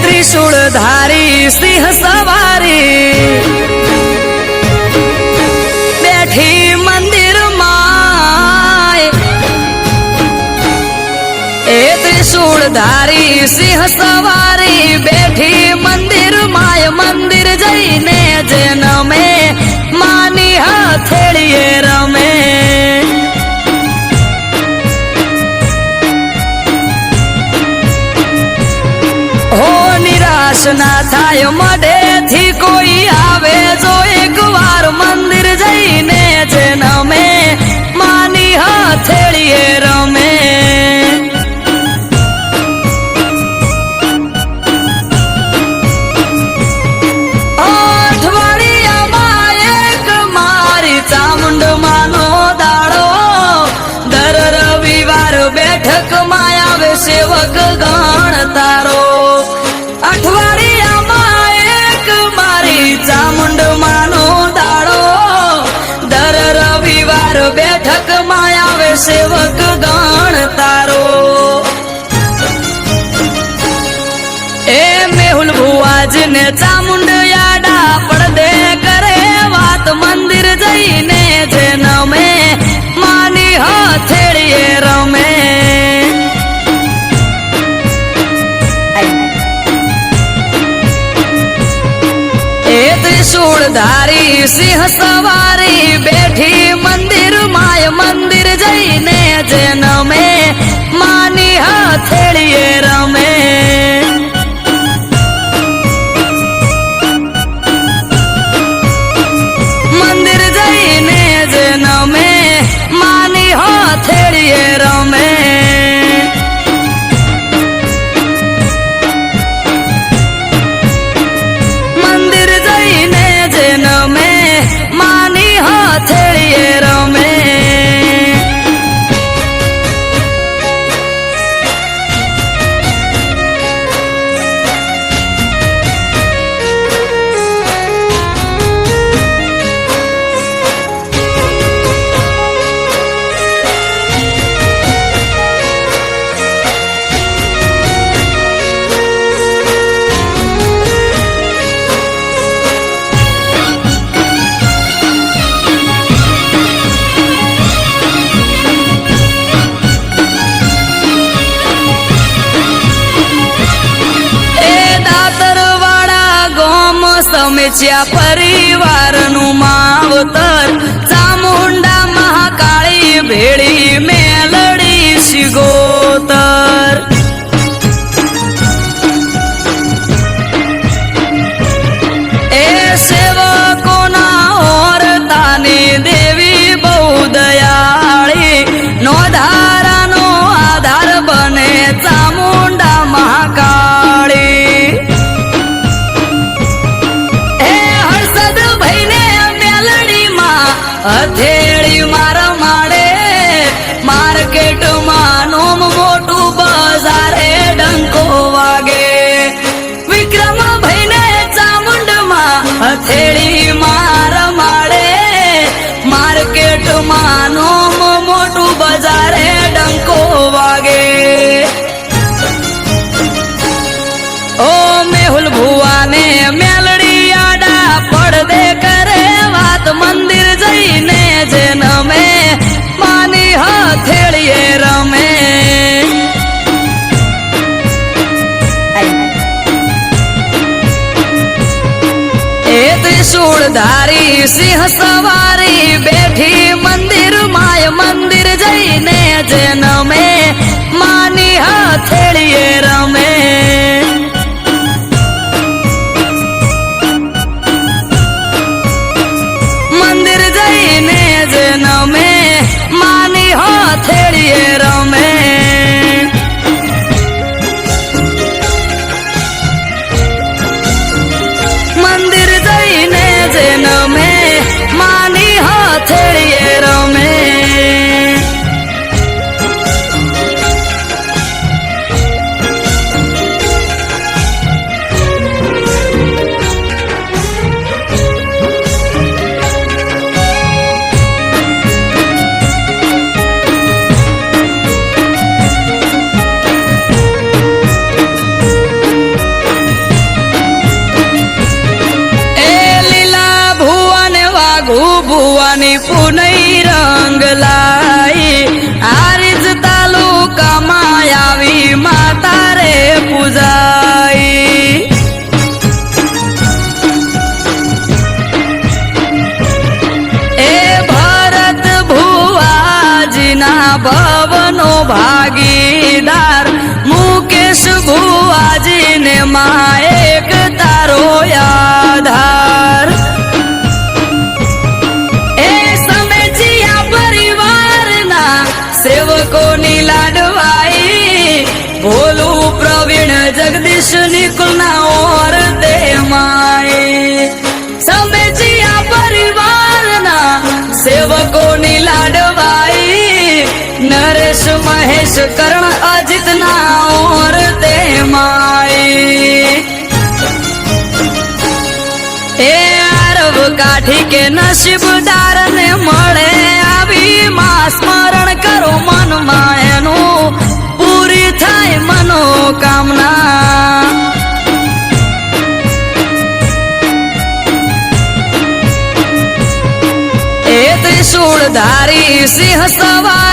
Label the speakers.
Speaker 1: ત્રિશૂળધારી સિંહ સવારી બેઠી મંદિર માં એ ત્રિશૂળધારી સિંહ સવારી બેઠી મંદિર માય મંદિર જઈને જન્મે માની હથેળીએ રમે ના થાય મઢેથી કોઈ આવે જો એક વાર મંદિર જઈને જન્મે માની હથેળીએ રમે અઠવાડિયામાં એક મારી ચામુંડ માનો દાડો દર રવિવાર બેઠક માં આવે સેવક ગણ તારો અઠવાડિયામાં એક મારી ચામુંડ માનો દાડો દર રવિવાર બેઠક માં આવે સેવક ગણ તારો એ મેહુલ ભુવાજીને ચામુંડ યાડા પડદે કરે વાત મંદિર જઈને જન્મે માની હથેળીએ રમે ત્રિશૂળધારી સિંહ સવારી બેઠી મંદિર માય મંદિર જઈને જન્મે માની હથેળીએ રમે મંદિર જઈને જન્મે માની હથેળીએ રમે સમેચ્યા પરિવારનું માવતર ચામુંડા મહાકાળી ભેળી મેલડી શિગોતર એ સેવકોના ઓરતાની દેવી બહુ દયાળી નો ધારાનો આધાર બને ચામુંડા મહાકાળી હથેળી મારા માડે માર્કેટમાં નોમ મોટું બજારે ડંકો વાગે વિક્રમ ભાઈને ચામુંડમાં હથેળી મારા માડે માર્કેટમાં નોમ મોટું બજારે ડંકો વાગે ઓ મેહુલ ભુવાને મેલડી આડા પડદે કરે વાત મંદિર જઈને જન્મે માની હથેળીએ રમે એ ત્રિશૂળધારી સિંહ સવારી બેઠી મંદિર માય મંદિર જઈને જન્મે માની હથેળીએ રમે મંદિર જઈને જન્મે માની હથેળીએ પછી પુનઈ રંગ લાઈ આરીજ તાલુકામાં આવી માતા રે પૂજાઈ એ ભરત ભુવાજીના ભવનો ભાગીદાર મુકેશ ભુવાજીને માં એક તારો આધાર એ સમેચિયા પરિવારના સેવકોની લાડવાઈ ભોલું પ્રવીણ જગદીશ નિકુલના ઓર તે માય સમેચિયા પરિવારના સેવકોની લાડવાઈ નરેશ મહેશ કર્ણ અજીતના ઓર તે માય એ આરવ કાઠી કે નસીબદાર ને મળે આવી માં સ્મરણ કરો મનમાં એનું પૂરી થાય મનોકામના એ ત્રિશૂળ ધારી સિંહ સવાર